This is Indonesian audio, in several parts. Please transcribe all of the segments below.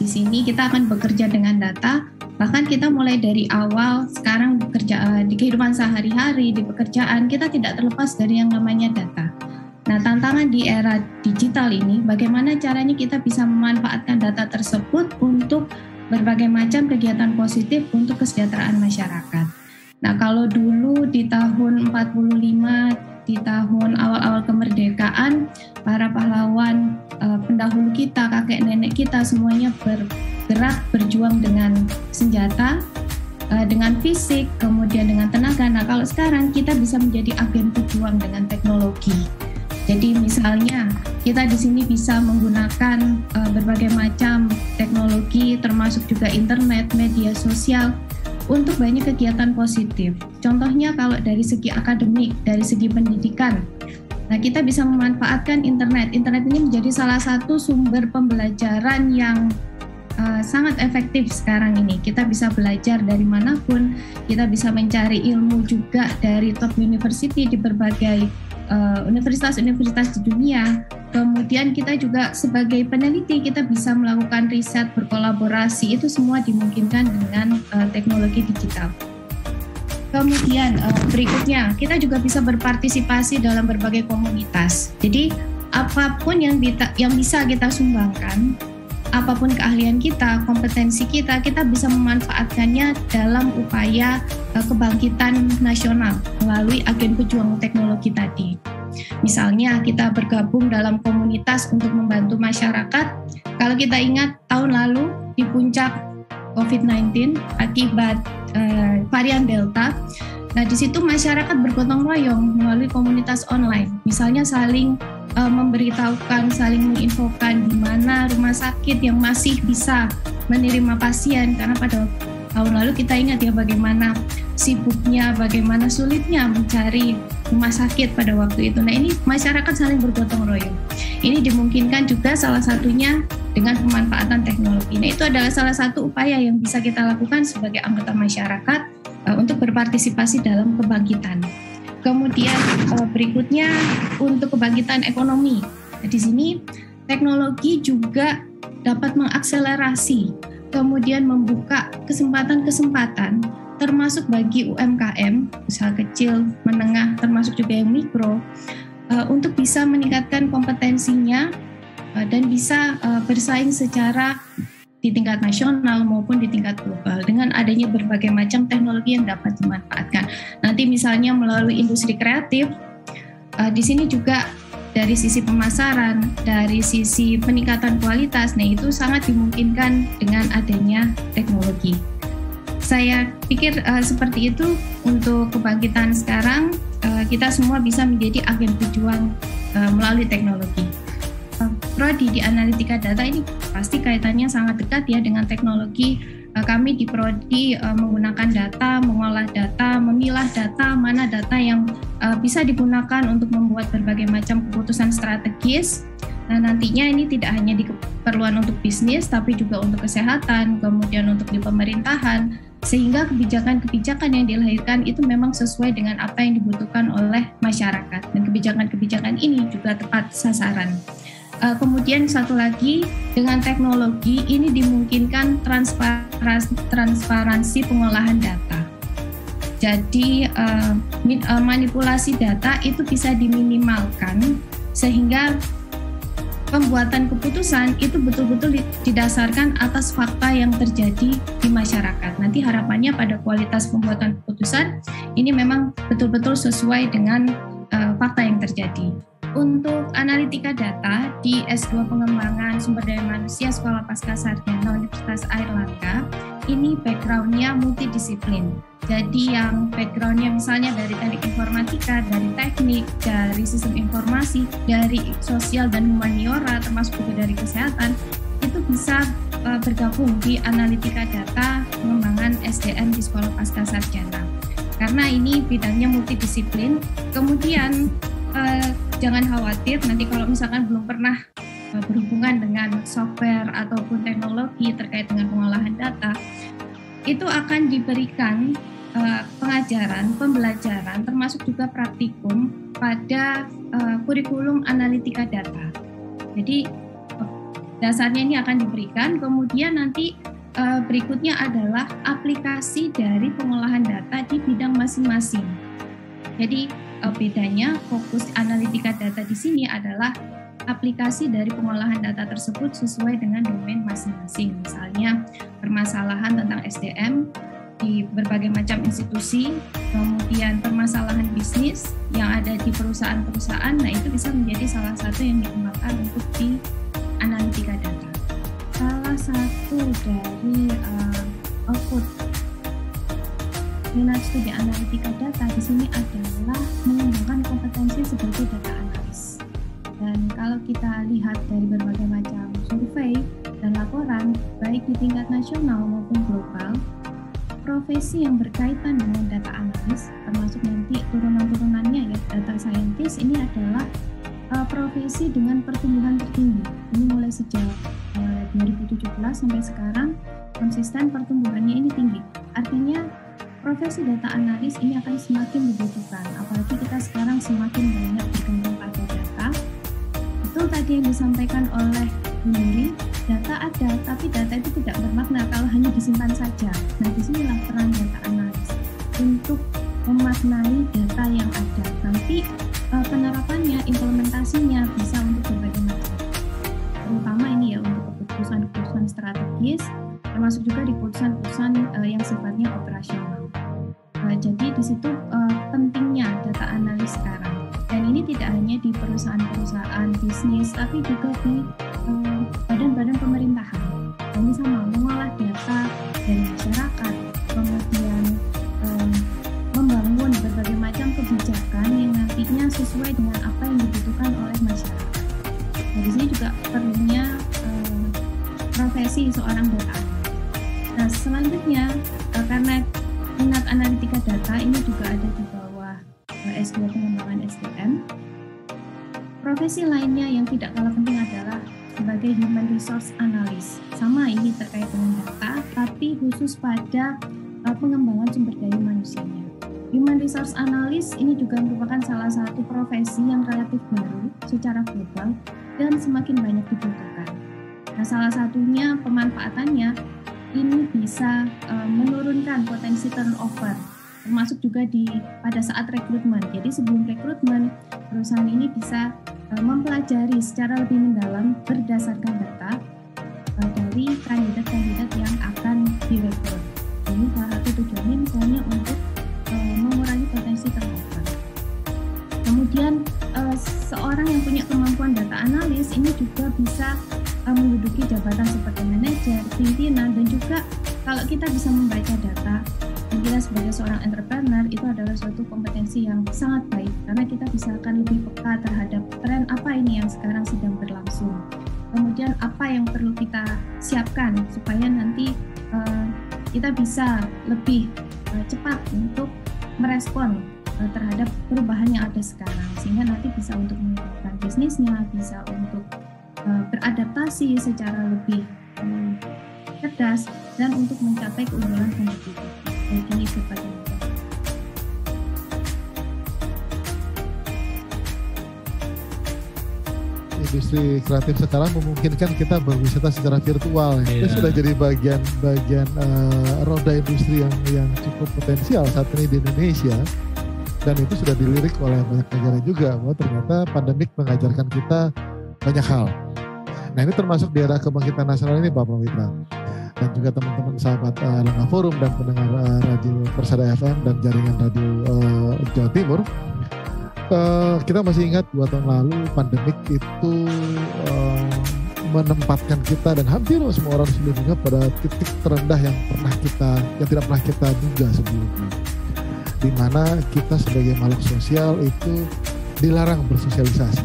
Di sini kita akan bekerja dengan data, bahkan kita mulai dari awal sekarang bekerja di kehidupan sehari-hari, di pekerjaan, kita tidak terlepas dari yang namanya data. Nah, tantangan di era digital ini, bagaimana caranya kita bisa memanfaatkan data tersebut untuk berbagai macam kegiatan positif untuk kesejahteraan masyarakat. Nah, kalau dulu di tahun 45, di tahun awal-awal kemerdekaan, para pahlawan pendahulu kita, kakek nenek kita semuanya bergerak berjuang dengan senjata, dengan fisik, kemudian dengan tenaga. Nah, kalau sekarang kita bisa menjadi agen pejuang dengan teknologi. Jadi misalnya kita di sini bisa menggunakan berbagai macam teknologi, termasuk juga internet, media sosial untuk banyak kegiatan positif. Contohnya kalau dari segi akademik, dari segi pendidikan, nah kita bisa memanfaatkan internet. Internet ini menjadi salah satu sumber pembelajaran yang sangat efektif sekarang ini. Kita bisa belajar dari manapun, kita bisa mencari ilmu juga dari top university di berbagai universitas-universitas di dunia. Kemudian kita juga sebagai peneliti kita bisa melakukan riset, berkolaborasi, itu semua dimungkinkan dengan teknologi digital. Kemudian berikutnya kita juga bisa berpartisipasi dalam berbagai komunitas. Jadi apapun yang bisa kita sumbangkan, apapun keahlian kita, kompetensi kita bisa memanfaatkannya dalam upaya kebangkitan nasional melalui agen pejuang teknologi tadi. Misalnya kita bergabung dalam komunitas untuk membantu masyarakat. Kalau kita ingat tahun lalu di puncak COVID-19 akibat varian Delta, nah di situ masyarakat bergotong royong melalui komunitas online. Misalnya saling memberitahukan, saling menginfokan di mana rumah sakit yang masih bisa menerima pasien, karena pada tahun lalu kita ingat ya bagaimana sibuknya, bagaimana sulitnya mencari rumah sakit pada waktu itu. Nah ini masyarakat saling bergotong royong. Ini dimungkinkan juga salah satunya dengan pemanfaatan teknologi. Nah itu adalah salah satu upaya yang bisa kita lakukan sebagai anggota masyarakat untuk berpartisipasi dalam kebangkitan. Kemudian berikutnya untuk kebangkitan ekonomi. Nah, di sini teknologi juga dapat mengakselerasi, kemudian membuka kesempatan-kesempatan termasuk bagi UMKM, usaha kecil, menengah, termasuk juga yang mikro, untuk bisa meningkatkan kompetensinya dan bisa bersaing secara di tingkat nasional maupun di tingkat global dengan adanya berbagai macam teknologi yang dapat dimanfaatkan. Nanti misalnya melalui industri kreatif, di sini juga dari sisi pemasaran, dari sisi peningkatan kualitas, nah itu sangat dimungkinkan dengan adanya teknologi. Saya pikir seperti itu untuk kebangkitan sekarang, kita semua bisa menjadi agen pejuang melalui teknologi. Prodi di analitika data ini pasti kaitannya sangat dekat ya dengan teknologi. Kami di Prodi menggunakan data, mengolah data, memilah data, mana data yang bisa digunakan untuk membuat berbagai macam keputusan strategis. Nah, nantinya ini tidak hanya diperlukan untuk bisnis, tapi juga untuk kesehatan, kemudian untuk di pemerintahan, sehingga kebijakan-kebijakan yang dilahirkan itu memang sesuai dengan apa yang dibutuhkan oleh masyarakat. Dan kebijakan-kebijakan ini juga tepat sasaran. Kemudian satu lagi, dengan teknologi ini dimungkinkan transparansi pengolahan data. Jadi manipulasi data itu bisa diminimalkan sehingga pembuatan keputusan itu betul-betul didasarkan atas fakta yang terjadi di masyarakat. Nanti harapannya pada kualitas pembuatan keputusan ini memang betul-betul sesuai dengan fakta yang terjadi. Untuk analitika data di S2 Pengembangan Sumber Daya Manusia Sekolah Pascasarjana Universitas Airlangga, ini background-nya multidisiplin. Jadi yang background-nya misalnya dari teknik informatika, dari teknik, dari sistem informasi, dari sosial dan humaniora, termasuk juga dari kesehatan, itu bisa bergabung di analitika data pengembangan SDM di Sekolah Pascasarjana. Karena ini bidangnya multidisiplin, kemudian jangan khawatir nanti kalau misalkan belum pernah berhubungan dengan software ataupun teknologi terkait dengan pengolahan data, itu akan diberikan pengajaran, pembelajaran, termasuk juga praktikum pada kurikulum analitika data. Jadi dasarnya ini akan diberikan, kemudian nanti berikutnya adalah aplikasi dari pengolahan data di bidang masing-masing. Jadi bedanya fokus analitika data di sini adalah aplikasi dari pengolahan data tersebut sesuai dengan domain masing-masing. Misalnya permasalahan tentang SDM di berbagai macam institusi, kemudian permasalahan bisnis yang ada di perusahaan-perusahaan, nah itu bisa menjadi salah satu yang dikembangkan untuk di analitika data. Salah satu dari output minat studi analitika data di sini adalah mengembangkan kompetensi sebagai data analis. Dan kalau kita lihat dari berbagai macam survei dan laporan, baik di tingkat nasional maupun global, profesi yang berkaitan dengan data analis, termasuk nanti turunan-turunannya ya, data scientist, ini adalah profesi dengan pertumbuhan tertinggi. Ini mulai sejak 2017 sampai sekarang konsisten pertumbuhannya ini tinggi. Artinya profesi data analis ini akan semakin dibutuhkan, apalagi kita sekarang semakin banyak bergantung pada data. Betul tadi yang disampaikan oleh Bu Nuri, data ada, tapi data itu tidak bermakna kalau hanya disimpan saja. Nah, disinilah peran data analis untuk memaknai data yang ada. Nanti penerapannya, implementasinya bisa untuk berbagai macam. Terutama ini ya untuk keputusan-keputusan strategis, termasuk juga di keputusan-keputusan yang sifatnya operasional. Jadi di situ pentingnya data analis sekarang. Dan ini tidak hanya di perusahaan-perusahaan bisnis, tapi juga di badan-badan pemerintahan. Ini sama, mengolah data dari masyarakat, kemudian membangun berbagai macam kebijakan yang nantinya sesuai dengan apa yang dibutuhkan oleh masyarakat. Nah, di sini juga perlunya profesi seorang data analis. Nah, selanjutnya karena minat analitika data ini juga ada di bawah S2 pengembangan SDM. Profesi lainnya yang tidak kalah penting adalah sebagai human resource analyst. Sama, ini terkait dengan data, tapi khusus pada pengembangan sumber daya manusianya. Human resource analyst ini juga merupakan salah satu profesi yang relatif baru secara global dan semakin banyak dibutuhkan. Nah, salah satunya pemanfaatannya ini bisa menurunkan potensi turnover, termasuk juga pada saat rekrutmen. Jadi sebelum rekrutmen, perusahaan ini bisa mempelajari secara lebih mendalam berdasarkan data dari kandidat-kandidat yang akan direkrut. Ini salah satu tujuannya misalnya untuk mengurangi potensi turnover. Kemudian seorang yang punya kemampuan data analis ini juga bisa menduduki jabatan seperti manajer, pimpinan, dan juga kalau kita bisa membaca data, kita sebagai seorang entrepreneur itu adalah suatu kompetensi yang sangat baik karena kita bisa akan lebih peka terhadap tren apa ini yang sekarang sedang berlangsung. Kemudian apa yang perlu kita siapkan supaya nanti kita bisa lebih cepat untuk merespon terhadap perubahan yang ada sekarang, sehingga nanti bisa untuk meningkatkan bisnisnya, bisa untuk beradaptasi secara lebih cerdas dan untuk mencapai keunggulan kompetitif bagi berbagai negara. Industri kreatif sekarang memungkinkan kita berwisata secara virtual. Itu sudah jadi bagian roda industri yang cukup potensial saat ini di Indonesia. Dan itu sudah dilirik oleh banyak negara juga, bahwa ternyata pandemik mengajarkan kita banyak hal. Nah, ini termasuk di era kebangkitan nasional ini, Pak Pawitra, dan juga teman-teman sahabat Langkah Forum dan pendengar radio Persada FM dan jaringan radio Jawa Timur. Kita masih ingat 2 tahun lalu pandemik itu menempatkan kita dan hampir semua orang di seluruh dunia pada titik terendah yang tidak pernah kita duga sebelumnya, di mana kita sebagai makhluk sosial itu dilarang bersosialisasi.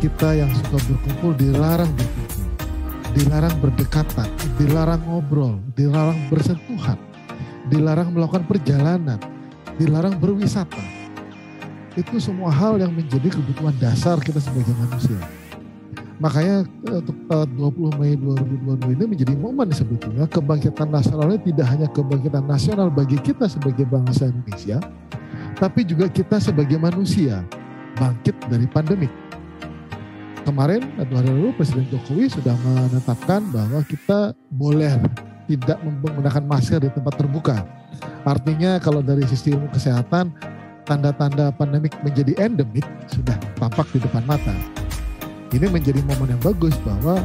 Kita yang suka berkumpul dilarang berkumpul, dilarang berdekatan, dilarang ngobrol, dilarang bersentuhan, dilarang melakukan perjalanan, dilarang berwisata. Itu semua hal yang menjadi kebutuhan dasar kita sebagai manusia. Makanya untuk 20 Mei 2022 ini menjadi momen sebetulnya kebangkitan nasional ini tidak hanya kebangkitan nasional bagi kita sebagai bangsa Indonesia, tapi juga kita sebagai manusia bangkit dari pandemik. kemarin 2 hari lalu Presiden Jokowi sudah menetapkan bahwa kita boleh tidak menggunakan masker di tempat terbuka. Artinya kalau dari sisi ilmu kesehatan, tanda-tanda pandemik menjadi endemik sudah tampak di depan mata. Ini menjadi momen yang bagus bahwa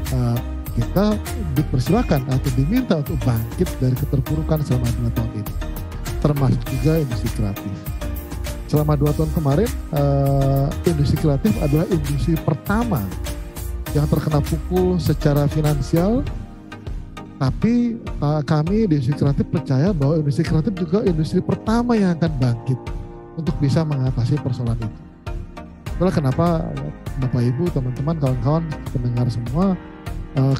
kita dipersilakan atau diminta untuk bangkit dari keterpurukan selama 2 tahun ini. Termasuk juga industri kreatif. Selama 2 tahun kemarin, industri kreatif adalah industri pertama yang terkena pukul secara finansial. Tapi kami di industri kreatif percaya bahwa industri kreatif juga industri pertama yang akan bangkit untuk bisa mengatasi persoalan itu. Itulah kenapa Bapak Ibu, teman-teman, kawan-kawan, pendengar semua,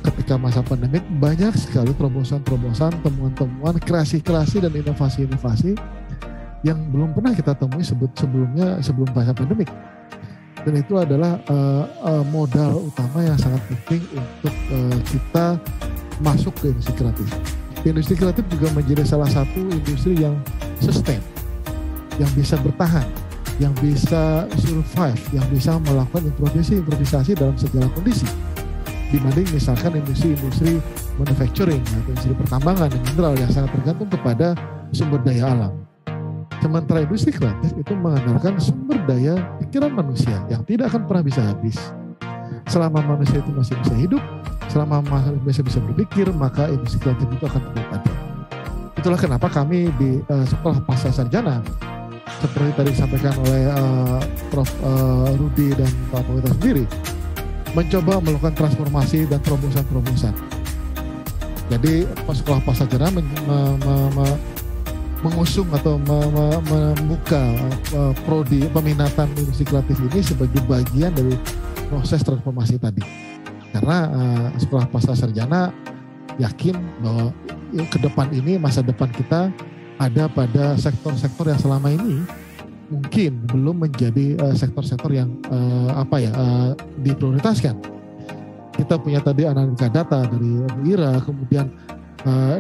ketika masa pandemik banyak sekali terobosan-terobosan, temuan-temuan, kreasi-kreasi dan inovasi-inovasi yang belum pernah kita temui sebelumnya sebelum masa pandemik. Dan itu adalah modal utama yang sangat penting untuk kita masuk ke industri kreatif. Industri kreatif juga menjadi salah satu industri yang sustain, yang bisa bertahan, yang bisa survive, yang bisa melakukan improvisasi dalam segala kondisi. Dibanding misalkan industri manufacturing atau industri pertambangan dan mineral yang sangat tergantung kepada sumber daya alam. Sementara industri kreatif itu mengandalkan sumber daya pikiran manusia yang tidak akan pernah bisa habis. Selama manusia itu masih bisa hidup, selama manusia bisa berpikir, maka industri kreatif itu akan tetap ada. Itulah kenapa kami di Sekolah Pasca Sarjana, seperti tadi disampaikan oleh Prof. Rudi dan Pak Pawita sendiri, mencoba melakukan transformasi dan terobosan-terobosan. Jadi Sekolah Pasca Sarjana mengusung atau membuka prodi peminatan industri kreatif ini sebagai bagian dari proses transformasi tadi. Karena Sekolah Pasca Sarjana yakin bahwa ke depan ini, masa depan kita ada pada sektor-sektor yang selama ini mungkin belum menjadi sektor-sektor yang diprioritaskan. Kita punya tadi analisa data dari Ira, kemudian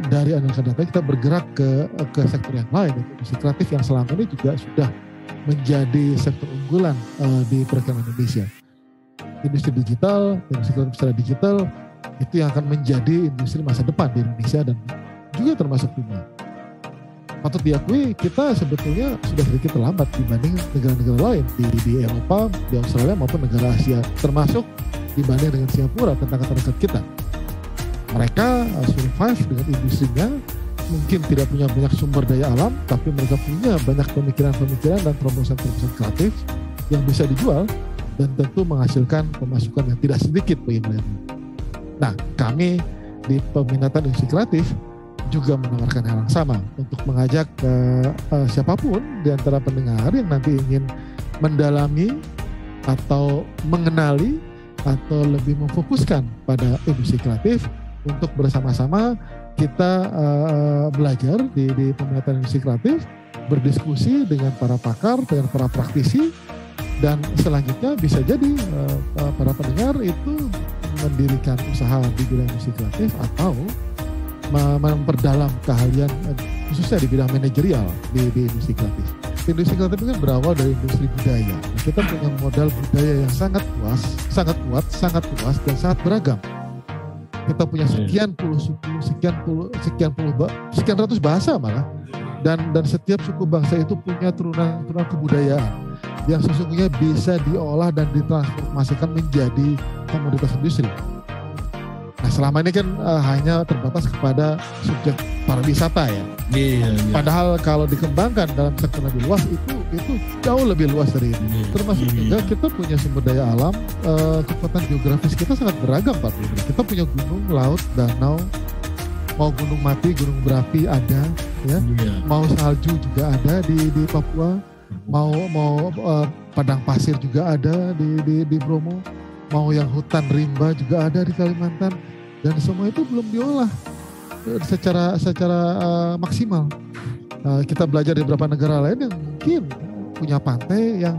dari analisa data kita bergerak ke sektor yang lain, industri kreatif yang selama ini juga sudah menjadi sektor unggulan di perekonomian Indonesia. Industri digital, industri kreatif secara digital itu yang akan menjadi industri masa depan di Indonesia dan juga termasuk dunia. Patut diakui kita sebetulnya sudah sedikit terlambat dibanding negara-negara lain di Eropa, di Australia maupun negara Asia, termasuk dibanding dengan Singapura, tetangga terdekat kita. Mereka survive dengan industrinya, mungkin tidak punya banyak sumber daya alam, tapi mereka punya banyak pemikiran-pemikiran dan terobosan-terobosan kreatif yang bisa dijual dan tentu menghasilkan pemasukan yang tidak sedikit bagi mereka. Nah, kami di peminatan industri kreatif juga menawarkan hal yang sama untuk mengajak siapapun di antara pendengar yang nanti ingin mendalami atau mengenali atau lebih memfokuskan pada industri kreatif untuk bersama-sama kita belajar di peminatan industri kreatif, berdiskusi dengan para pakar, dengan para praktisi, dan selanjutnya bisa jadi para pendengar itu mendirikan usaha di bidang industri kreatif atau memperdalam keahlian khususnya di bidang manajerial di industri kreatif. Industri kreatif kan berawal dari industri budaya. Kita punya modal budaya yang sangat luas, sangat kuat, sangat luas dan sangat beragam. Kita punya sekian ratus bahasa malah, dan setiap suku bangsa itu punya turunan kebudayaan yang sesungguhnya bisa diolah dan ditransformasikan menjadi komoditas industri. Nah, selama ini kan hanya terbatas kepada subjek pariwisata ya. Iya. Padahal kalau dikembangkan dalam sektor lebih luas itu jauh lebih luas dari ini. Termasuk juga kita punya sumber daya alam, kekuatan geografis kita sangat beragam Pak. Kita punya gunung, laut, danau, mau gunung mati, gunung berapi ada, ya. Mau salju juga ada di Papua, mau padang pasir juga ada di Bromo. Mau yang hutan rimba juga ada di Kalimantan, dan semua itu belum diolah secara maksimal. Kita belajar di beberapa negara lain yang mungkin punya pantai yang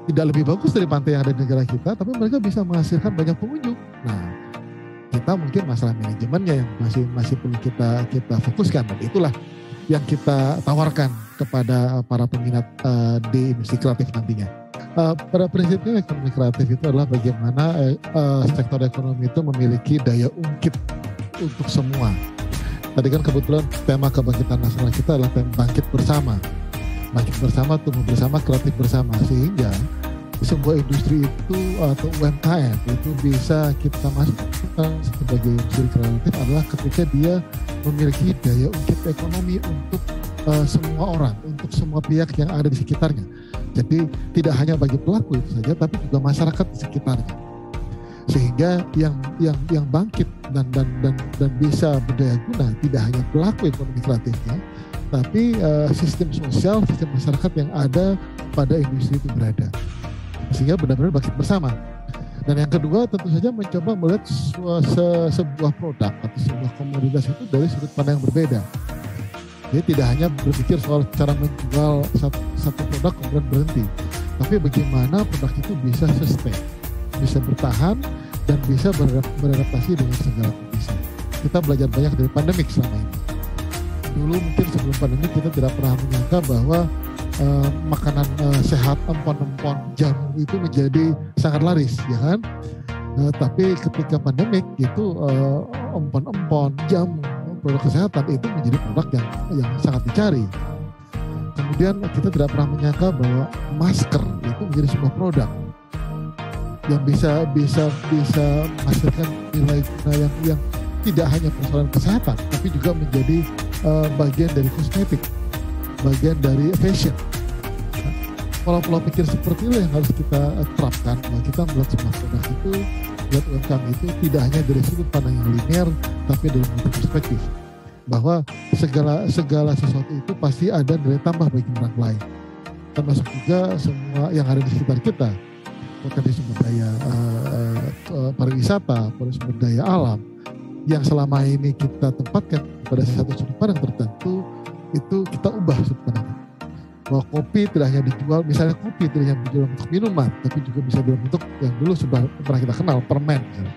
tidak lebih bagus dari pantai yang ada di negara kita, tapi mereka bisa menghasilkan banyak pengunjung. Nah, kita mungkin masalah manajemennya yang masih perlu kita fokuskan, dan itulah yang kita tawarkan kepada para peminat di industri kreatif nantinya. Pada prinsipnya ekonomi kreatif itu adalah bagaimana sektor ekonomi itu memiliki daya ungkit untuk semua. Tadi kan kebetulan tema kebangkitan nasional kita adalah tema bangkit bersama. Bangkit bersama, tumbuh bersama, kreatif bersama. Sehingga sebuah industri itu atau UMKM itu bisa kita masukkan sebagai industri kreatif adalah ketika dia memiliki daya ungkit ekonomi untuk semua orang, untuk semua pihak yang ada di sekitarnya. Jadi tidak hanya bagi pelaku itu saja, tapi juga masyarakat di sekitarnya. Sehingga yang bangkit dan bisa berdaya guna tidak hanya pelaku ekonomi kreatifnya, tapi sistem sosial, sistem masyarakat yang ada pada industri itu berada. Sehingga benar-benar bangkit bersama. Dan yang kedua tentu saja mencoba melihat sebuah produk atau sebuah komoditas itu dari sudut pandang yang berbeda. Jadi tidak hanya berpikir soal cara menjual satu produk kemudian berhenti, tapi bagaimana produk itu bisa sustain, bisa bertahan dan bisa beradaptasi dengan segala kondisi. Kita belajar banyak dari pandemik selama ini. Dulu mungkin sebelum pandemi kita tidak pernah menyangka bahwa makanan sehat, empon-empon, jamu itu menjadi sangat laris, ya kan? Tapi ketika pandemik itu empon-empon, jamu, produk kesehatan itu menjadi produk yang sangat dicari. Kemudian kita tidak pernah menyangka bahwa masker itu menjadi sebuah produk yang bisa menghasilkan nilai guna yang tidak hanya persoalan kesehatan, tapi juga menjadi bagian dari kosmetik, bagian dari fashion. Pola-pola pikir seperti itu yang harus kita terapkan bahwa kita melihat sebuah produk itu, melihat UMKM itu tidak hanya dari sudut pandang yang linear, tapi dari perspektif bahwa segala sesuatu itu pasti ada nilai tambah bagi orang lain, termasuk juga semua yang ada di sekitar kita, potensi sumber daya pariwisata, potensi sumber daya alam yang selama ini kita tempatkan pada satu sudut pandang tertentu, itu kita ubah sudut pandang. Bahwa kopi tidak hanya dijual, misalnya kopi tidak hanya dijual untuk minuman, tapi juga bisa dalam bentuk yang dulu sudah pernah kita kenal, permen misalnya.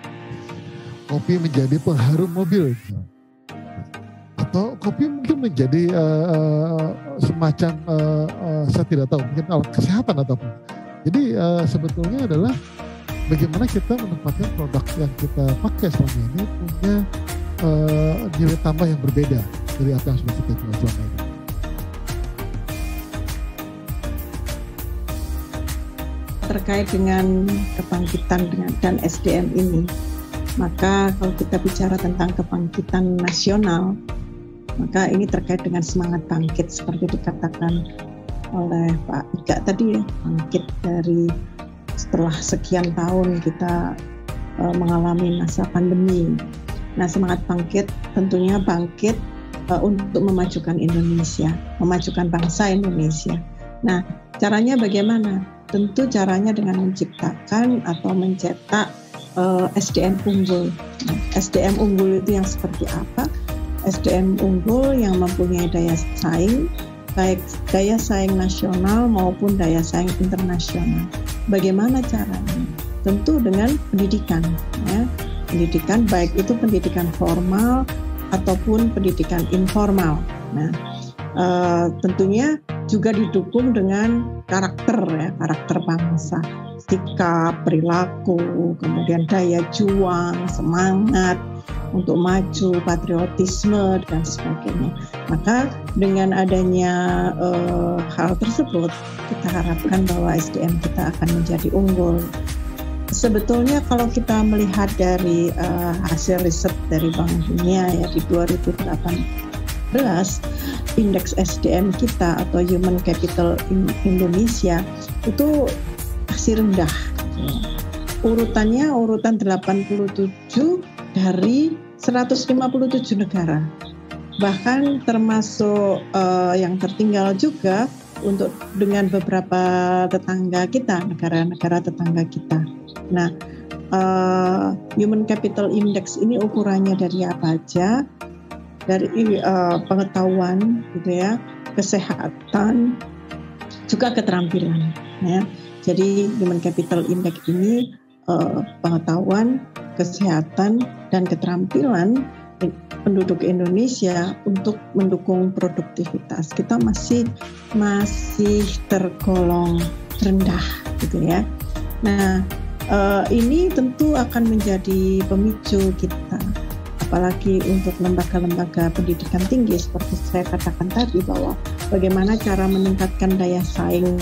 Kopi menjadi pengharum mobil misalnya. Atau kopi mungkin menjadi semacam saya tidak tahu, mungkin alat kesehatan ataupun. Jadi sebetulnya adalah bagaimana kita menempatkan produk yang kita pakai selama ini punya nilai tambah yang berbeda dari apa yang sudah kita jual selama ini. Terkait dengan kebangkitan dan SDM ini, maka kalau kita bicara tentang kebangkitan nasional, maka ini terkait dengan semangat bangkit seperti dikatakan oleh Pak Iga tadi ya, bangkit dari setelah sekian tahun kita mengalami masa pandemi. Nah, semangat bangkit tentunya bangkit untuk memajukan Indonesia, memajukan bangsa Indonesia. Nah, caranya bagaimana? Tentu caranya dengan menciptakan atau mencetak SDM unggul. Nah, SDM unggul itu yang seperti apa? SDM unggul yang mempunyai daya saing, baik daya saing nasional maupun daya saing internasional. Bagaimana caranya? Tentu dengan pendidikan, ya. Pendidikan baik itu pendidikan formal ataupun pendidikan informal. Nah, tentunya juga didukung dengan karakter, ya, karakter bangsa, sikap, perilaku, kemudian daya juang, semangat untuk maju, patriotisme dan sebagainya. Maka dengan adanya hal tersebut, kita harapkan bahwa SDM kita akan menjadi unggul. Sebetulnya kalau kita melihat dari hasil riset dari Bank Dunia ya di 2018, indeks SDM kita atau Human Capital Indonesia itu masih rendah. Urutannya urutan 87 dari 157 negara. Bahkan termasuk yang tertinggal juga untuk dengan beberapa tetangga kita, negara-negara tetangga kita. Nah, Human Capital Index ini ukurannya dari apa aja? Dari pengetahuan, gitu ya, kesehatan, juga keterampilan. Ya. Jadi Human Capital Index ini pengetahuan, kesehatan, dan keterampilan penduduk Indonesia untuk mendukung produktivitas. Kita masih tergolong rendah. gitu ya. Nah, ini tentu akan menjadi pemicu kita, apalagi untuk lembaga-lembaga pendidikan tinggi seperti saya katakan tadi, bahwa bagaimana cara meningkatkan daya saing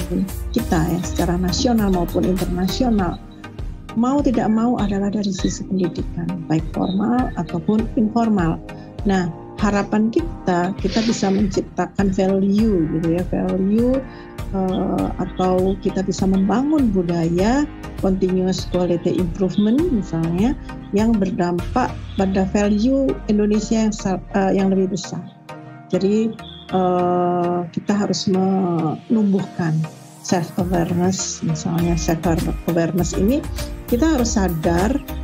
kita ya secara nasional maupun internasional. Mau tidak mau adalah dari sisi pendidikan, baik formal ataupun informal. Nah, harapan kita bisa menciptakan value gitu ya, value atau kita bisa membangun budaya continuous quality improvement misalnya, yang berdampak pada value Indonesia yang lebih besar. Jadi kita harus menumbuhkan self-awareness, misalnya self-awareness ini kita harus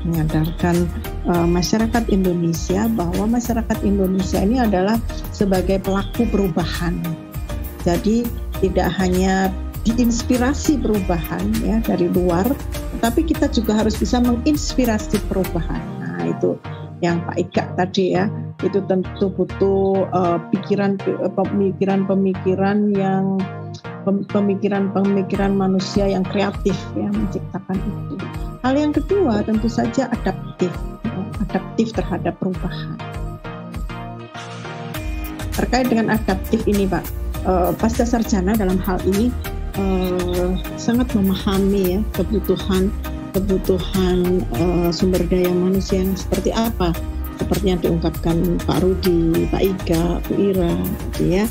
menyadarkan masyarakat Indonesia bahwa masyarakat Indonesia ini adalah sebagai pelaku perubahan. Jadi tidak hanya diinspirasi perubahan ya dari luar, tetapi kita juga harus bisa menginspirasi perubahan. Nah, itu yang Pak Ika tadi ya, itu tentu butuh pemikiran manusia yang kreatif ya menciptakan itu. Hal yang kedua tentu saja adaptif terhadap perubahan. Terkait dengan adaptif ini Pak, pasca sarjana dalam hal ini sangat memahami ya kebutuhan sumber daya manusia yang seperti apa, seperti yang diungkapkan Pak Rudi, Pak Ika, Bu Ira, gitu ya.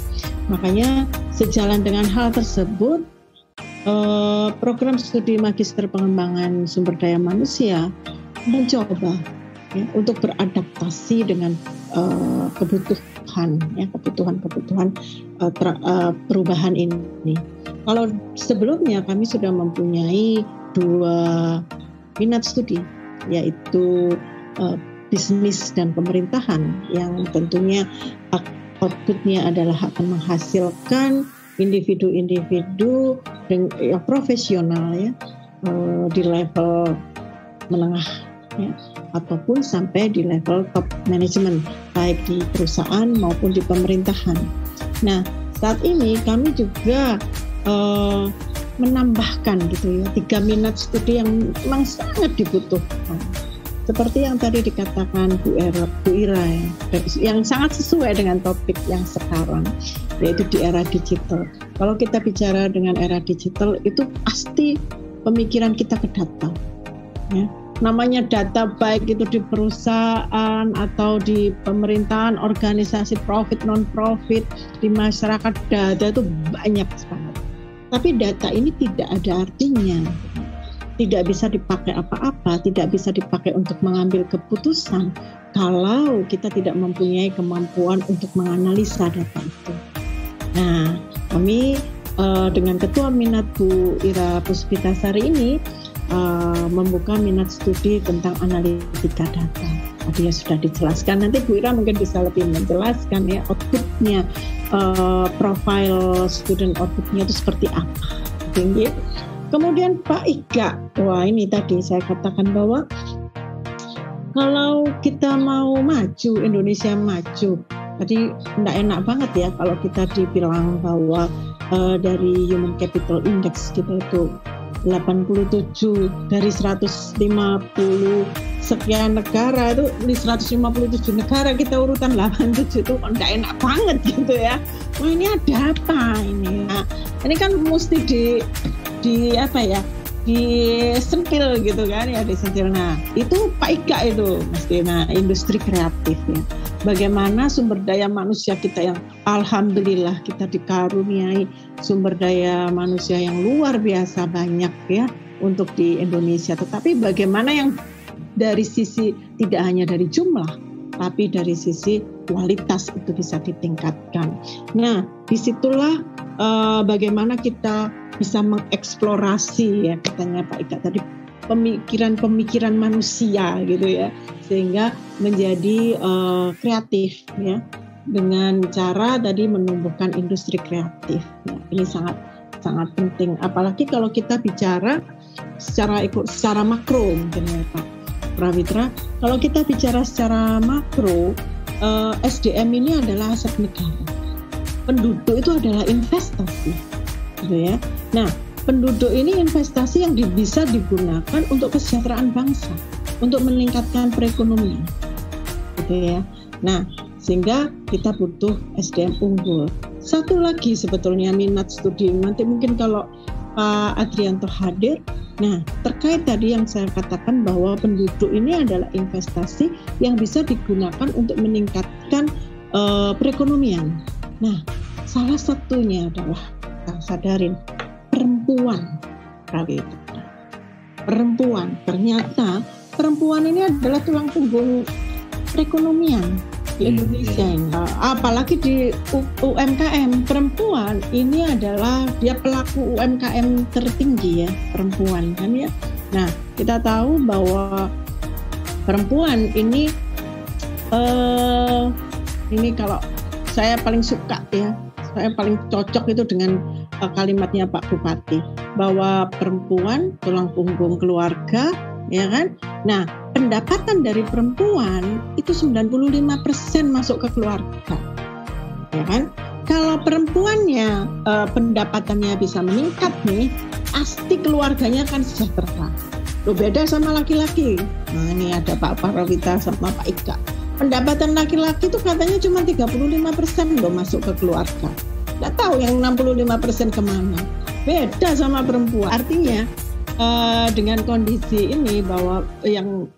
Makanya sejalan dengan hal tersebut, program studi magister pengembangan sumber daya manusia mencoba ya, untuk beradaptasi dengan kebutuhan perubahan ini. Kalau sebelumnya kami sudah mempunyai 2 minat studi, yaitu bisnis dan pemerintahan, yang tentunya outputnya adalah akan menghasilkan individu-individu yang profesional ya di level menengah ya, ataupun sampai di level top management baik di perusahaan maupun di pemerintahan. Nah, saat ini kami juga menambahkan gitu ya 3 minat studi yang memang sangat dibutuhkan. Seperti yang tadi dikatakan Bu Ira ya, yang sangat sesuai dengan topik yang sekarang, yaitu di era digital. Kalau kita bicara dengan era digital, itu pasti pemikiran kita ke data. Ya. Namanya data baik itu di perusahaan atau di pemerintahan, organisasi profit, non-profit, di masyarakat, data itu banyak banget. Tapi data ini tidak ada artinya. Tidak bisa dipakai apa-apa, tidak bisa dipakai untuk mengambil keputusan kalau kita tidak mempunyai kemampuan untuk menganalisa data itu. Nah, kami dengan Ketua Minat Bu Ira Puspitasari ini membuka minat studi tentang analitika data. Tadi ya sudah dijelaskan, nanti Bu Ira mungkin bisa lebih menjelaskan ya outputnya, profil student outputnya itu seperti apa. Tinggi. Kemudian Pak Ika, wah ini tadi saya katakan bahwa kalau kita mau maju, Indonesia maju, tadi tidak enak banget ya kalau kita dibilang bahwa dari Human Capital Index kita itu 87 dari 150 sekian negara, itu di 157 negara kita urutan 87, itu tidak enak banget gitu ya. Wah ini ada apa ini? Nah, ini kan mesti disentil gitu kan ya, disentil. Nah itu Pak Ika itu mesti, nah industri kreatif ya, bagaimana sumber daya manusia kita yang alhamdulillah kita dikaruniai sumber daya manusia yang luar biasa banyak ya untuk di Indonesia, tetapi bagaimana yang dari sisi tidak hanya dari jumlah tapi dari sisi kualitas itu bisa ditingkatkan. Nah disitulah bagaimana kita bisa mengeksplorasi ya katanya Pak Ika tadi pemikiran manusia gitu ya, sehingga menjadi kreatif ya dengan cara tadi menumbuhkan industri kreatif ya. Ini sangat penting, apalagi kalau kita bicara secara makro mungkin ya Pak Prawitra. Kalau kita bicara secara makro, SDM ini adalah aset negara, penduduk itu adalah investasi gitu ya. Nah, penduduk ini investasi yang bisa digunakan untuk kesejahteraan bangsa, untuk meningkatkan perekonomian, gitu ya. Nah, sehingga kita butuh SDM unggul. Satu lagi sebetulnya minat studi, nanti mungkin kalau Pak Adrianto hadir, nah terkait tadi yang saya katakan bahwa penduduk ini adalah investasi yang bisa digunakan untuk meningkatkan perekonomian. Nah, salah satunya adalah kita sadarin perempuan. Perempuan, ternyata perempuan ini adalah tulang punggung perekonomian di Indonesia ini. Apalagi di UMKM, perempuan ini adalah dia pelaku UMKM tertinggi ya, perempuan kan ya. Nah, kita tahu bahwa perempuan ini kalau saya paling suka ya, saya paling cocok itu dengan kalimatnya Pak Bupati, bahwa perempuan tulang punggung keluarga, ya kan? Nah, pendapatan dari perempuan itu 95% masuk ke keluarga, ya kan? Kalau perempuannya pendapatannya bisa meningkat nih, pasti keluarganya akan sejahtera. Loh, beda sama laki-laki. Nah, ini ada Pak Parawita sama Pak Ika. Pendapatan laki-laki itu katanya cuma 35% loh masuk ke keluarga. Nggak tahu yang 65% kemana. Beda sama perempuan. Artinya dengan kondisi ini bahwa yang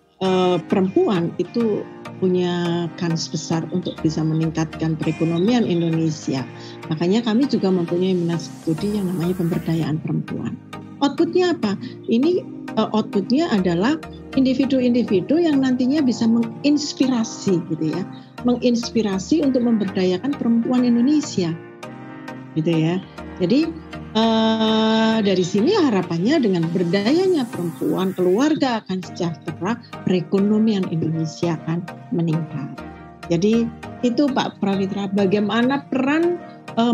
perempuan itu punya kans besar untuk bisa meningkatkan perekonomian Indonesia. Makanya kami juga mempunyai minat studi yang namanya pemberdayaan perempuan. Outputnya apa? Ini outputnya adalah individu-individu yang nantinya bisa menginspirasi gitu ya, menginspirasi untuk memberdayakan perempuan Indonesia, gitu ya. Jadi dari sini harapannya dengan berdayanya perempuan, keluarga akan sejahtera, perekonomian Indonesia akan meningkat. Jadi itu Pak Prawitra, bagaimana peran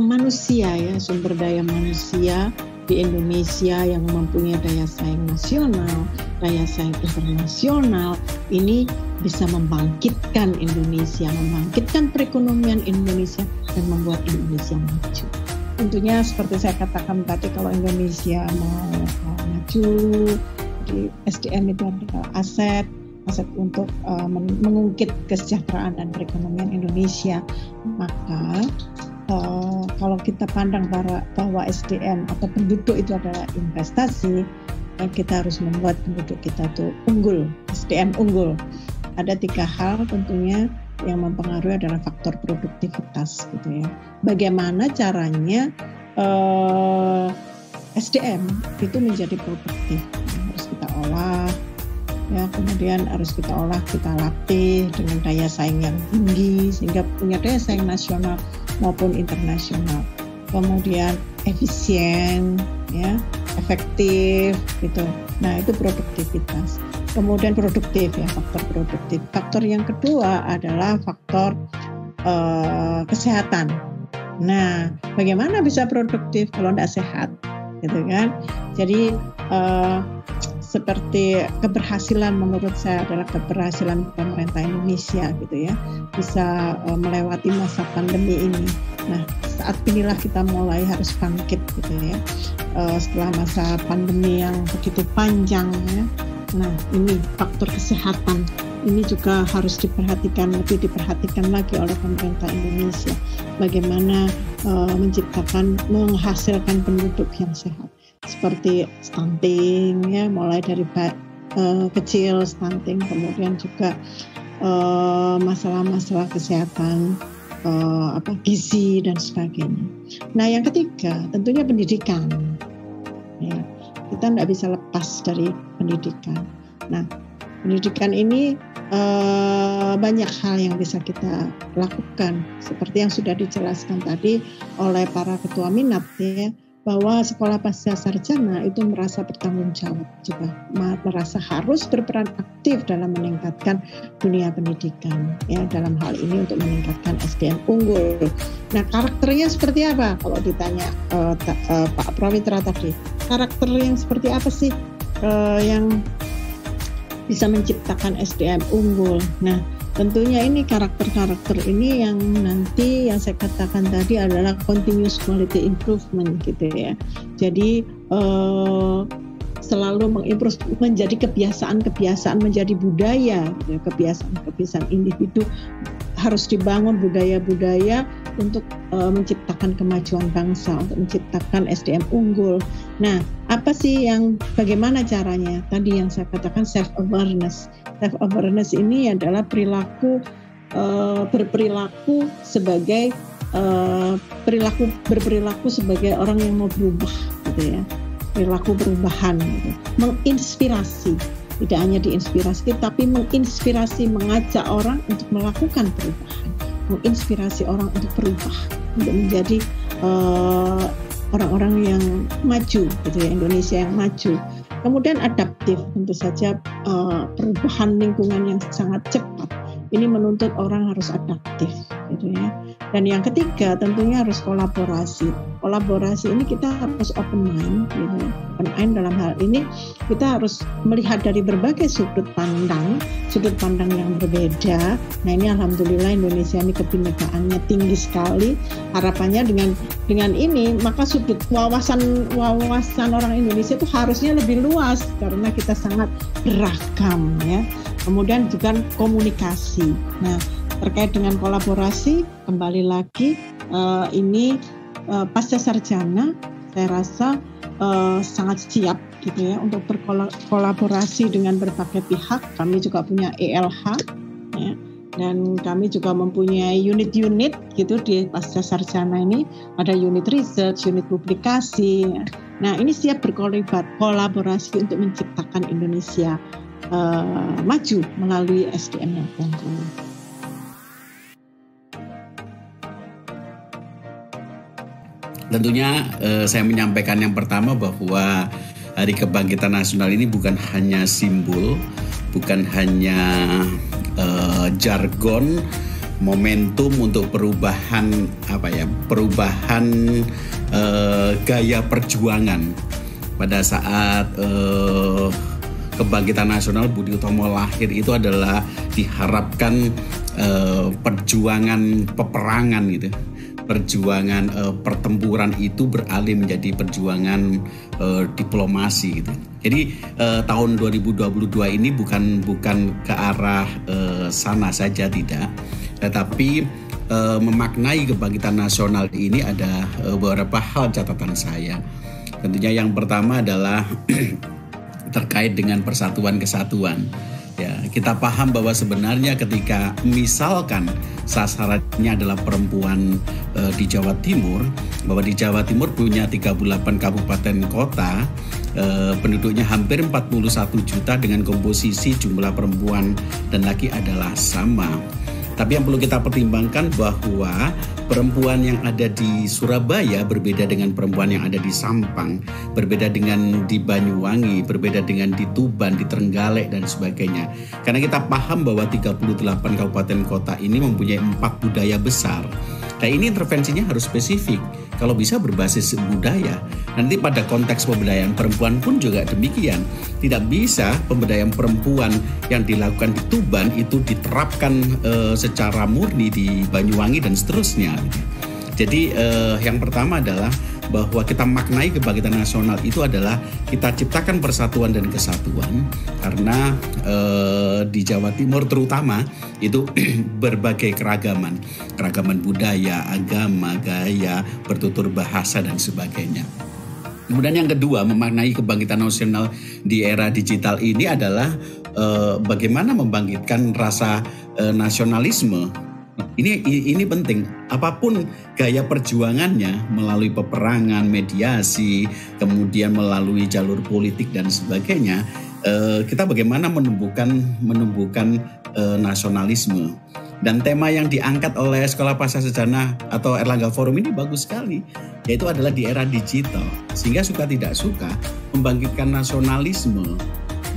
manusia ya, sumber daya manusia di Indonesia yang mempunyai daya saing nasional, daya saing internasional, ini bisa membangkitkan Indonesia, membangkitkan perekonomian Indonesia dan membuat Indonesia maju. Tentunya seperti saya katakan tadi, kalau Indonesia mau maju, di SDM itu adalah aset untuk mengungkit kesejahteraan dan perekonomian Indonesia. Maka kalau kita pandang bahwa SDM atau penduduk itu adalah investasi, kita harus membuat penduduk kita itu unggul, SDM unggul. Ada 3 hal tentunya yang mempengaruhi adalah faktor produktivitas gitu ya. Bagaimana caranya SDM itu menjadi produktif, harus kita olah ya, kemudian harus kita olah, kita latih dengan daya saing yang tinggi sehingga punya daya saing nasional maupun internasional. Kemudian efisien ya, efektif gitu. Nah, itu produktivitas. Kemudian produktif ya, faktor produktif. Faktor yang kedua adalah faktor kesehatan. Nah, bagaimana bisa produktif kalau tidak sehat, gitu kan? Jadi seperti keberhasilan menurut saya adalah keberhasilan pemerintah Indonesia gitu ya, bisa melewati masa pandemi ini. Nah, saat inilah kita mulai harus bangkit gitu ya, setelah masa pandemi yang begitu panjang ya. Nah, ini faktor kesehatan ini juga harus diperhatikan, lebih diperhatikan lagi oleh pemerintah Indonesia. Bagaimana menghasilkan penduduk yang sehat, seperti stunting ya, mulai dari kecil stunting, kemudian juga masalah-masalah kesehatan gizi dan sebagainya. Nah, yang ketiga tentunya pendidikan. Ya, kita tidak bisa lepas dari pendidikan. Nah, pendidikan ini banyak hal yang bisa kita lakukan, seperti yang sudah dijelaskan tadi oleh para ketua minat ya, bahwa sekolah pasca sarjana itu merasa bertanggung jawab juga, merasa harus berperan aktif dalam meningkatkan dunia pendidikan ya, dalam hal ini untuk meningkatkan SDM unggul. Nah, karakternya seperti apa? Kalau ditanya Pak Prawitra tadi, karakter yang seperti apa sih yang bisa menciptakan SDM unggul? Nah, tentunya ini karakter-karakter ini yang nanti yang saya katakan tadi adalah continuous quality improvement gitu ya. Jadi selalu mengimprove menjadi kebiasaan menjadi budaya, gitu, kebiasaan individu harus dibangun budaya-budaya untuk menciptakan kemajuan bangsa, untuk menciptakan SDM unggul. Nah, apa sih bagaimana caranya? Tadi yang saya katakan self-awareness. Self-awareness ini adalah berperilaku sebagai berperilaku sebagai orang yang mau berubah, gitu ya. Perilaku perubahan, gitu. Menginspirasi, tidak hanya diinspirasi, tapi menginspirasi, mengajak orang untuk melakukan perubahan, menginspirasi orang untuk berubah, untuk menjadi orang-orang yang maju, gitu ya, Indonesia yang maju. Kemudian adaptif, tentu saja perubahan lingkungan yang sangat cepat. Ini menuntut orang harus adaptif, gitu ya. Dan yang ketiga tentunya harus kolaborasi. Kolaborasi ini kita harus open mind, gitu ya. Open mind dalam hal ini kita harus melihat dari berbagai sudut pandang yang berbeda. Nah ini alhamdulillah Indonesia ini kebinekaannya tinggi sekali. Harapannya dengan ini maka sudut wawasan orang Indonesia itu harusnya lebih luas karena kita sangat beragam ya. Kemudian juga komunikasi. Nah, terkait dengan kolaborasi, kembali lagi ini pasca sarjana, saya rasa sangat siap gitu ya untuk berkolaborasi dengan berbagai pihak. Kami juga punya ELH, ya, dan kami juga mempunyai unit-unit gitu di pasca sarjana ini. Ada unit research, unit publikasi. Ya. Nah, ini siap berkolaborasi untuk menciptakan Indonesia maju melalui SDM yang unggul. Tentunya saya menyampaikan yang pertama bahwa Hari Kebangkitan Nasional ini bukan hanya simbol, bukan hanya jargon, momentum untuk perubahan gaya perjuangan pada saat Kebangkitan Nasional Budi Utomo lahir itu adalah diharapkan perjuangan peperangan gitu. Perjuangan pertempuran itu beralih menjadi perjuangan diplomasi gitu. Jadi tahun 2022 ini bukan ke arah sana saja tidak, tetapi memaknai Kebangkitan Nasional ini ada beberapa hal catatan saya. Tentunya yang pertama adalah terkait dengan persatuan kesatuan. Ya, kita paham bahwa sebenarnya ketika misalkan sasarannya adalah perempuan di Jawa Timur, bahwa di Jawa Timur punya 38 kabupaten kota, penduduknya hampir 41 juta dengan komposisi jumlah perempuan dan laki adalah sama. Tapi yang perlu kita pertimbangkan bahwa perempuan yang ada di Surabaya berbeda dengan perempuan yang ada di Sampang, berbeda dengan di Banyuwangi, berbeda dengan di Tuban, di Trenggalek dan sebagainya. Karena kita paham bahwa 38 kabupaten kota ini mempunyai 4 budaya besar. Nah ini intervensinya harus spesifik. Kalau bisa berbasis budaya. Nanti pada konteks pemberdayaan perempuan pun juga demikian. Tidak bisa pemberdayaan perempuan yang dilakukan di Tuban itu diterapkan secara murni di Banyuwangi dan seterusnya. Jadi yang pertama adalah bahwa kita maknai Kebangkitan Nasional itu adalah kita ciptakan persatuan dan kesatuan karena di Jawa Timur terutama itu berbagai keragaman budaya, agama, gaya, bertutur bahasa dan sebagainya. Kemudian yang kedua, memaknai Kebangkitan Nasional di era digital ini adalah bagaimana membangkitkan rasa nasionalisme. Ini penting. Apapun gaya perjuangannya melalui peperangan, mediasi, kemudian melalui jalur politik dan sebagainya, kita bagaimana menumbuhkan nasionalisme. Dan tema yang diangkat oleh Sekolah Pasca Sarjana atau Erlangga Forum ini bagus sekali, yaitu adalah di era digital. Sehingga suka tidak suka membangkitkan nasionalisme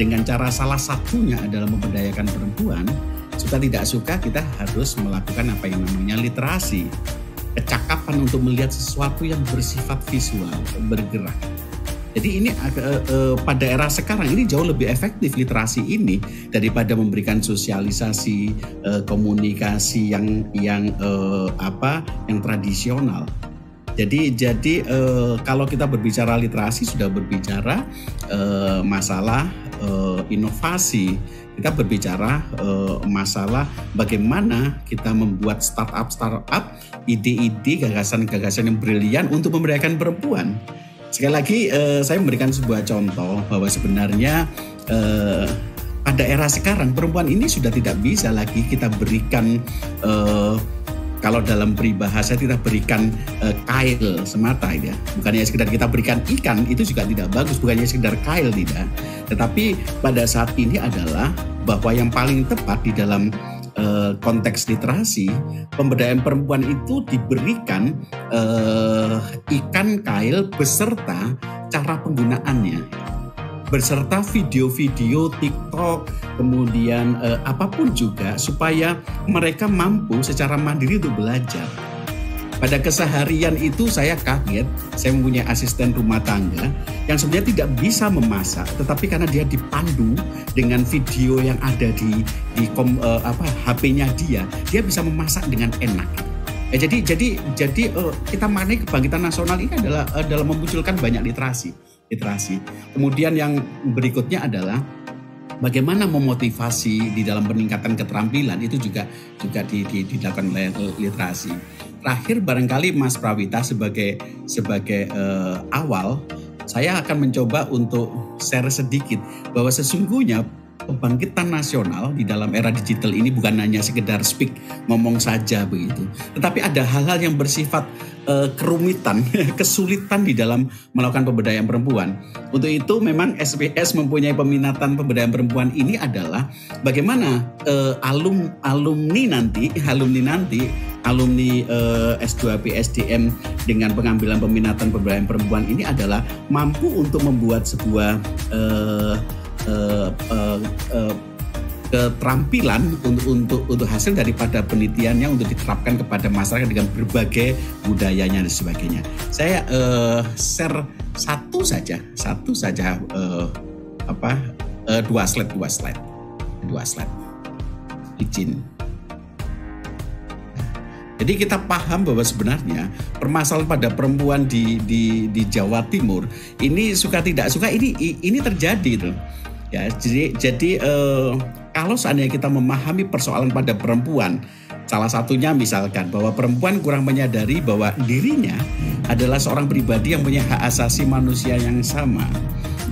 dengan cara salah satunya adalah memberdayakan perempuan. Suka tidak suka kita harus melakukan apa yang namanya literasi, kecakapan untuk melihat sesuatu yang bersifat visual, bergerak. Jadi ini pada era sekarang ini jauh lebih efektif literasi ini daripada memberikan sosialisasi, komunikasi yang tradisional. Jadi kalau kita berbicara literasi sudah berbicara masalah inovasi, kita berbicara masalah bagaimana kita membuat startup, ide-ide, gagasan-gagasan yang brilian untuk memberdayakan perempuan. Sekali lagi saya memberikan sebuah contoh bahwa sebenarnya pada era sekarang perempuan ini sudah tidak bisa lagi kita berikan kalau dalam peribahasa kita berikan kail semata ya. Bukannya sekedar kita berikan ikan, itu juga tidak bagus, bukannya sekedar kail tidak. Tetapi pada saat ini adalah bahwa yang paling tepat di dalam konteks literasi, pemberdayaan perempuan itu diberikan ikan kail beserta cara penggunaannya, beserta video-video TikTok, kemudian apapun juga, supaya mereka mampu secara mandiri untuk belajar. Pada keseharian itu saya kaget, saya mempunyai asisten rumah tangga yang sebenarnya tidak bisa memasak, tetapi karena dia dipandu dengan video yang ada di HP-nya dia bisa memasak dengan enak. Jadi kita maknai kebangkitan nasional ini adalah memunculkan banyak literasi. Kemudian yang berikutnya adalah bagaimana memotivasi di dalam peningkatan keterampilan, itu juga dilakukan oleh literasi. Terakhir barangkali Mas Prawita sebagai awal, saya akan mencoba untuk share sedikit bahwa sesungguhnya kebangkitan nasional di dalam era digital ini bukan hanya sekedar ngomong saja begitu, tetapi ada hal-hal yang bersifat kerumitan, kesulitan di dalam melakukan pemberdayaan perempuan. Untuk itu memang SPS mempunyai peminatan pemberdayaan perempuan ini adalah bagaimana alumni S2 PSDM dengan pengambilan peminatan pemberdayaan perempuan ini adalah mampu untuk membuat sebuah keterampilan untuk hasil daripada penelitiannya untuk diterapkan kepada masyarakat dengan berbagai budayanya dan sebagainya. Saya share satu saja dua slide izin. Jadi kita paham bahwa sebenarnya permasalahan pada perempuan di Jawa Timur ini suka tidak suka ini terjadi tuh. Ya, jadi kalau seandainya kita memahami persoalan pada perempuan, salah satunya misalkan bahwa perempuan kurang menyadari bahwa dirinya adalah seorang pribadi yang punya hak asasi manusia yang sama.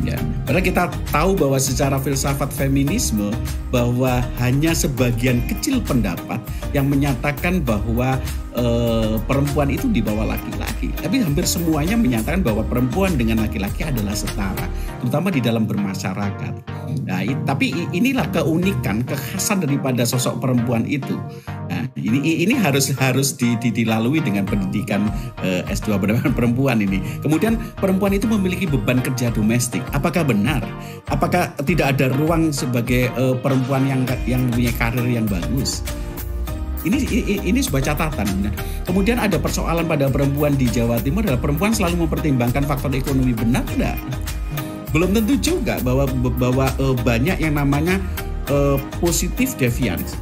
Ya, karena kita tahu bahwa secara filsafat feminisme bahwa hanya sebagian kecil pendapat yang menyatakan bahwa perempuan itu di bawah laki-laki, tapi hampir semuanya menyatakan bahwa perempuan dengan laki-laki adalah setara, terutama di dalam bermasyarakat. Nah, tapi inilah keunikan, kekhasan daripada sosok perempuan itu. Nah, ini harus dilalui dengan pendidikan S2 pemberdayaan perempuan ini. Kemudian perempuan itu memiliki beban kerja domestik. Apakah benar? Apakah tidak ada ruang sebagai perempuan yang mempunyai karir yang bagus? Ini sebuah catatan. Kemudian ada persoalan pada perempuan di Jawa Timur adalah perempuan selalu mempertimbangkan faktor ekonomi, benar tidak? Belum tentu juga bahwa banyak yang namanya positif deviance.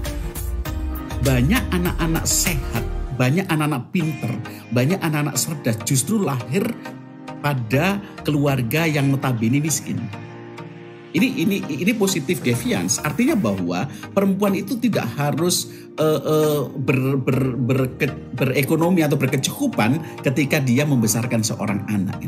Banyak anak-anak sehat, banyak anak-anak pinter, banyak anak-anak cerdas justru lahir pada keluarga yang notabene miskin. Ini positif deviance, artinya bahwa perempuan itu tidak harus berekonomi atau berkecukupan ketika dia membesarkan seorang anak.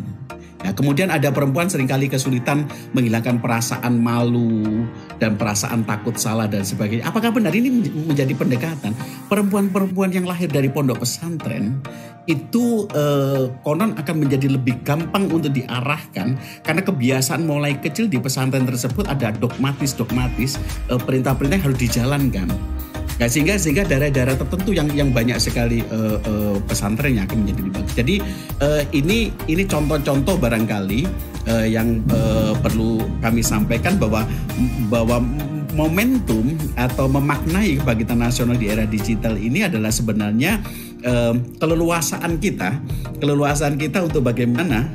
Nah, kemudian ada perempuan seringkali kesulitan menghilangkan perasaan malu dan perasaan takut salah dan sebagainya. Apakah benar ini menjadi pendekatan? Perempuan-perempuan yang lahir dari pondok pesantren itu konon akan menjadi lebih gampang untuk diarahkan karena kebiasaan mulai kecil di pesantren tersebut ada dogmatis perintah-perintah yang harus dijalankan. Nah, sehingga daerah-daerah tertentu yang banyak sekali pesantren yang akan menjadi lebih bagus. Jadi ini contoh-contoh barangkali yang perlu kami sampaikan bahwa momentum atau memaknai kebangkitan nasional di era digital ini adalah sebenarnya keleluasaan kita untuk bagaimana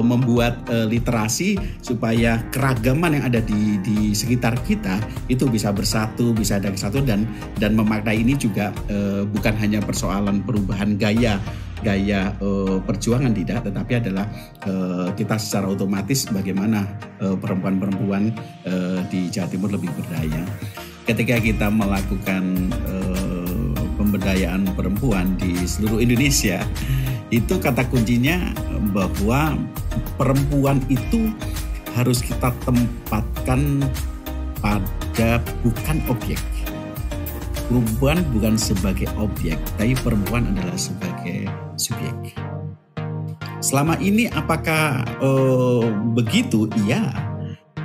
membuat literasi supaya keragaman yang ada di sekitar kita itu bisa bersatu, bisa ada kesatuan dan memaknai ini juga bukan hanya persoalan perubahan gaya perjuangan tidak, tetapi adalah kita secara otomatis bagaimana perempuan-perempuan di Jawa Timur lebih berdaya. Ketika kita melakukan pemberdayaan perempuan di seluruh Indonesia, itu kata kuncinya bahwa perempuan itu harus kita tempatkan pada bukan objek. Perempuan bukan sebagai objek, tapi perempuan adalah sebagai subjek. Selama ini apakah begitu? Iya.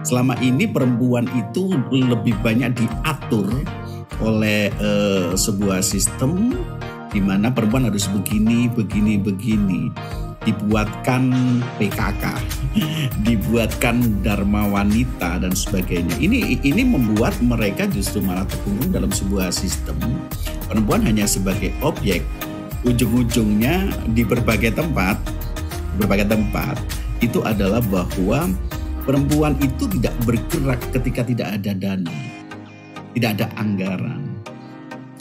Selama ini perempuan itu lebih banyak diatur oleh sebuah sistem di mana perempuan harus begini. Dibuatkan PKK, dibuatkan Dharma Wanita dan sebagainya. Ini membuat mereka justru malah terkurung dalam sebuah sistem. Perempuan hanya sebagai objek. Ujung-ujungnya di berbagai tempat itu adalah bahwa perempuan itu tidak bergerak ketika tidak ada dana, tidak ada anggaran.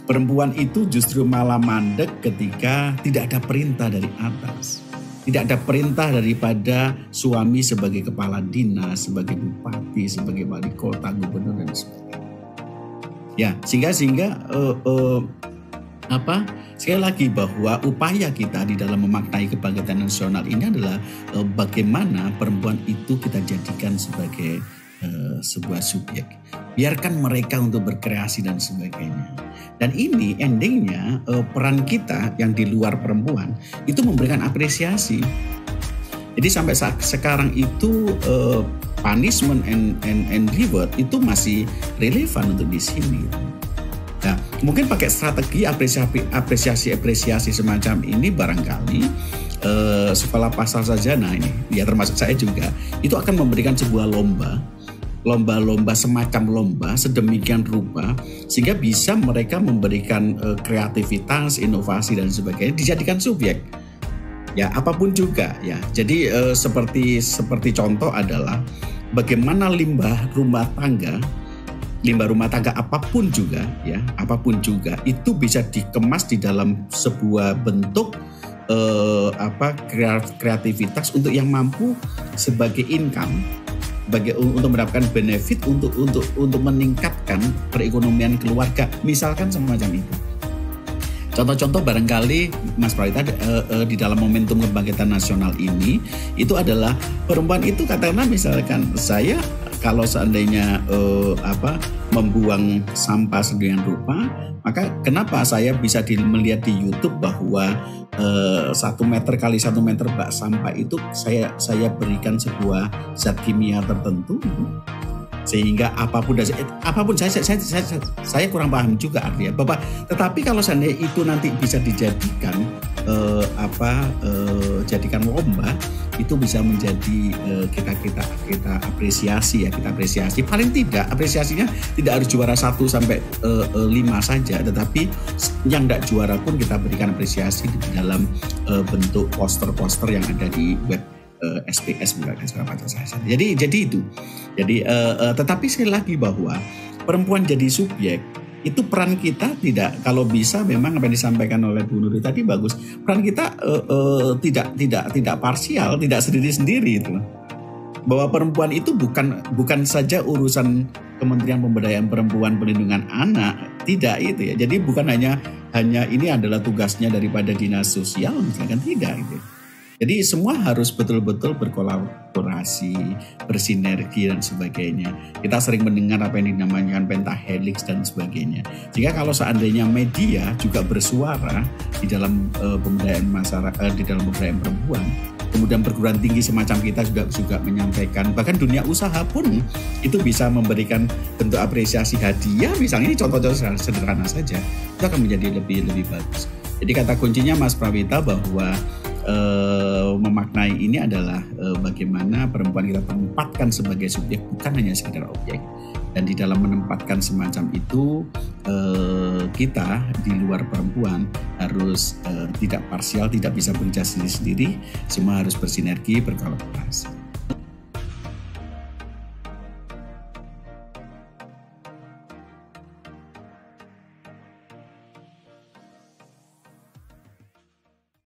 Perempuan itu justru malah mandek ketika tidak ada perintah dari atas. Tidak ada perintah daripada suami sebagai kepala dinas, sebagai bupati, sebagai wali kota, gubernur dan sebagainya. Ya, sehingga sekali lagi bahwa upaya kita di dalam memaknai kebangkitan nasional ini adalah bagaimana perempuan itu kita jadikan sebagai sebuah subjek. Biarkan mereka untuk berkreasi dan sebagainya. Dan ini endingnya peran kita yang di luar perempuan itu memberikan apresiasi. Jadi sampai sekarang itu punishment and reward itu masih relevan untuk di sini. Nah, mungkin pakai strategi apresiasi semacam ini barangkali sekolah pasar sarjana ini, ya termasuk saya juga, itu akan memberikan sebuah lomba semacam lomba sedemikian rupa sehingga bisa mereka memberikan kreativitas, inovasi dan sebagainya dijadikan subjek. Ya, apapun juga ya. Jadi seperti contoh adalah bagaimana limbah rumah tangga apapun juga itu bisa dikemas di dalam sebuah bentuk kreativitas untuk yang mampu sebagai income, untuk mendapatkan benefit untuk meningkatkan perekonomian keluarga, misalkan semacam itu. Contoh-contoh barangkali Mas Prawita di dalam momentum kebangkitan nasional ini itu adalah perempuan itu katakanlah misalkan saya kalau seandainya membuang sampah sedemikian rupa, maka kenapa saya bisa melihat di YouTube bahwa 1 meter kali 1 meter bak sampah itu saya berikan sebuah zat kimia tertentu sehingga apapun saya kurang paham juga artinya Bapak. Tetapi kalau seandainya itu nanti bisa dijadikan jadikan lomba, itu bisa menjadi kita apresiasi ya, kita apresiasi. Paling tidak apresiasinya tidak harus juara 1 sampai 5 saja, tetapi yang tidak juara pun kita berikan apresiasi di dalam bentuk poster-poster yang ada di web SPS misalkan segala macam saja. Jadi itu. Tetapi sekali lagi bahwa perempuan jadi subjek itu peran kita tidak, kalau bisa memang apa yang disampaikan oleh Bu Nuri tadi bagus. Peran kita tidak parsial, tidak sendiri-sendiri itu. Bahwa perempuan itu bukan saja urusan Kementerian Pemberdayaan Perempuan Perlindungan Anak, tidak itu ya. Jadi bukan hanya ini adalah tugasnya daripada dinas sosial misalkan, tidak itu. Jadi semua harus betul-betul berkolaborasi, bersinergi dan sebagainya. Kita sering mendengar apa yang dinamakan pentahelix dan sebagainya. Jika kalau seandainya media juga bersuara di dalam pemberdayaan masyarakat, di dalam pemberdayaan perempuan, kemudian perguruan tinggi semacam kita juga menyampaikan, bahkan dunia usaha pun itu bisa memberikan bentuk apresiasi hadiah. Misalnya ini contoh-contoh sederhana saja, itu akan menjadi lebih bagus. Jadi kata kuncinya Mas Prawita bahwa memaknai ini adalah bagaimana perempuan kita tempatkan sebagai subjek, bukan hanya sekedar objek. Dan di dalam menempatkan semacam itu, kita di luar perempuan harus tidak parsial, tidak bisa bekerja sendiri-sendiri, semua harus bersinergi, berkolaborasi.